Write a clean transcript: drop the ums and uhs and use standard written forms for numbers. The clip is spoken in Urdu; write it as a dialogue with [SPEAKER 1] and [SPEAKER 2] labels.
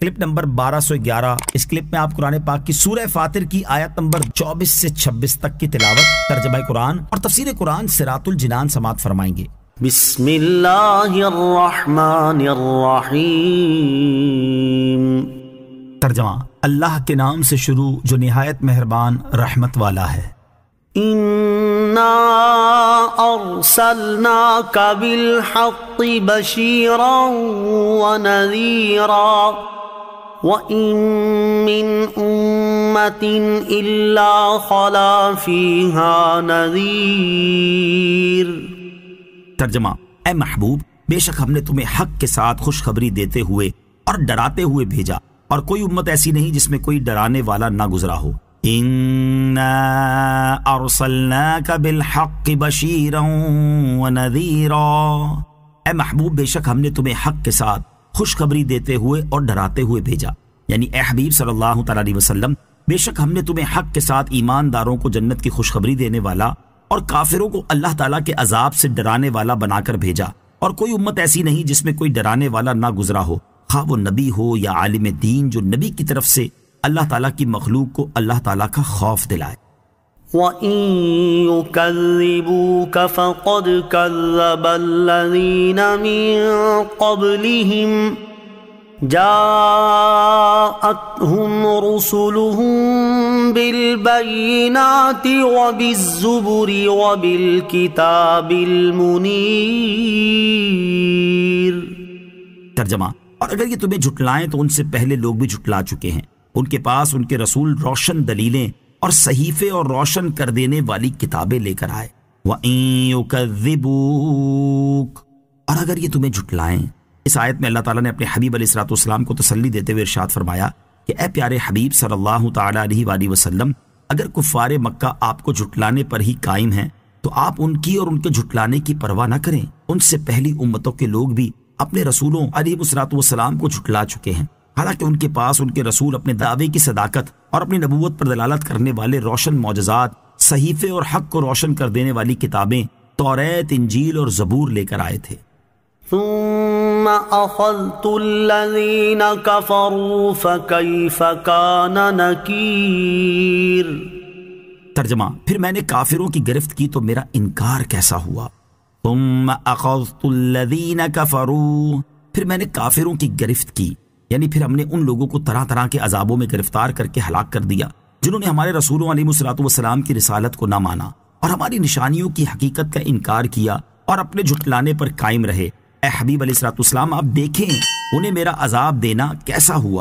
[SPEAKER 1] Clip number 1211۔ اس کلپ میں آپ قرآن پاک کی سورہ فاطر کی آیت نمبر 24 سے 26 تک کی تلاوت، ترجمہ قرآن اور تفسیر قرآن صراط الجنان سماعت فرمائیں گے۔
[SPEAKER 2] بسم اللہ الرحمن الرحیم۔
[SPEAKER 1] ترجمہ، اللہ کے نام سے شروع جو نہایت مہربان رحمت والا ہے۔
[SPEAKER 2] اِنَّا أَرْسَلْنَاكَ بِالْحَقِّ بَشِيرًا وَنَذِيرًا وَإِن مِّنْ أُمَّةٍ إِلَّا خَلَا فِيهَا نَذِيرٌ۔
[SPEAKER 1] ترجمہ، اے محبوب، بے شک ہم نے تمہیں حق کے ساتھ خوشخبری دیتے ہوئے اور ڈراتے ہوئے بھیجا، اور کوئی امت ایسی نہیں جس میں کوئی ڈرانے والا نہ گزرا ہو۔ اِنَّا أَرْسَلْنَاكَ بِالْحَقِّ بَشِيرًا وَنَذِيرًا، اے محبوب بے شک ہم نے تمہیں حق کے ساتھ خوشخبری دیتے ہوئے اور ڈراتے ہوئے بھیجا، یعنی اے حبیب صلی اللہ تعالیٰ علیہ وسلم، بے شک ہم نے تمہیں حق کے ساتھ ایمانداروں کو جنت کی خوشخبری دینے والا اور کافروں کو اللہ تعالیٰ کے عذاب سے ڈرانے والا بنا کر بھیجا، اور کوئی امت ایسی نہیں جس میں کوئی ڈرانے والا نہ گزرا ہو، خواہ وہ نبی ہو یا عالم دین جو نبی کی طرف سے اللہ تعالیٰ کی مخلوق کو اللہ تعالیٰ کا خوف دلائے۔
[SPEAKER 2] وَإِن يُكَذِّبُوكَ فَقَدْ كَذَّبَ الَّذِينَ مِن قَبْلِهِمْ جَاءَتْهُمْ رُسُلُهُم بِالْبَيِّنَاتِ وَبِالزُّبُرِ وَبِالْكِتَابِ الْمُنِيرِ۔
[SPEAKER 1] ترجمہ، اور اگر یہ تمہیں جھٹلائیں تو ان سے پہلے لوگ بھی جھٹلا چکے ہیں، ان کے پاس ان کے رسول روشن دلیلیں اور صحیفے اور روشن کر دینے والی کتابیں لے کر آئے۔ وَإِن يُكَذِّبُوكَ، اور اگر یہ تمہیں جھٹلائیں۔ اس آیت میں اللہ تعالیٰ نے اپنے حبیب علیہ الصلوۃ والسلام کو تسلی دیتے ہوئے ارشاد فرمایا کہ اے پیارے حبیب صلی اللہ تعالیٰ علیہ وآلہ وسلم، اگر کفار مکہ آپ کو جھٹلانے پر ہی قائم ہیں تو آپ ان کی اور ان کے جھٹلانے کی پرواہ نہ کریں۔ ان سے پہلی امتوں کے لوگ بھی اپنے رسولوں علیہ الصلوۃ والسلام کو جھٹلا چکے ہیں، حالانکہ ان کے پاس ان کے رسول اپنے دعوے کی صداقت اور اپنی نبوت پر دلالت کرنے والے روشن معجزات، صحیفے اور حق کو روشن کر دینے والی کتابیں توریت، انجیل اور زبور لے کر آئے تھے۔
[SPEAKER 2] ثم أخذت الذين كفروا فكيف كان نكير۔
[SPEAKER 1] ترجمہ، پھر میں نے کافروں کی گرفت کی تو میرا انکار کیسا ہوا۔ ثم اخذت الذين كفروا، پھر میں نے کافروں کی گرفت کی، یعنی پھر ہم نے ان لوگوں کو طرح طرح کے عذابوں میں گرفتار کر کے ہلاک کر دیا جنہوں نے ہمارے رسولوں علیہ الصلوۃ والسلام کی رسالت کو نہ مانا اور ہماری نشانیوں کی حقیقت کا انکار کیا اور اپنے جھٹلانے پر قائم رہے۔ اے حبیب علیہ الصلوۃ والسلام، آپ دیکھیں انہیں میرا عذاب دینا کیسا ہوا۔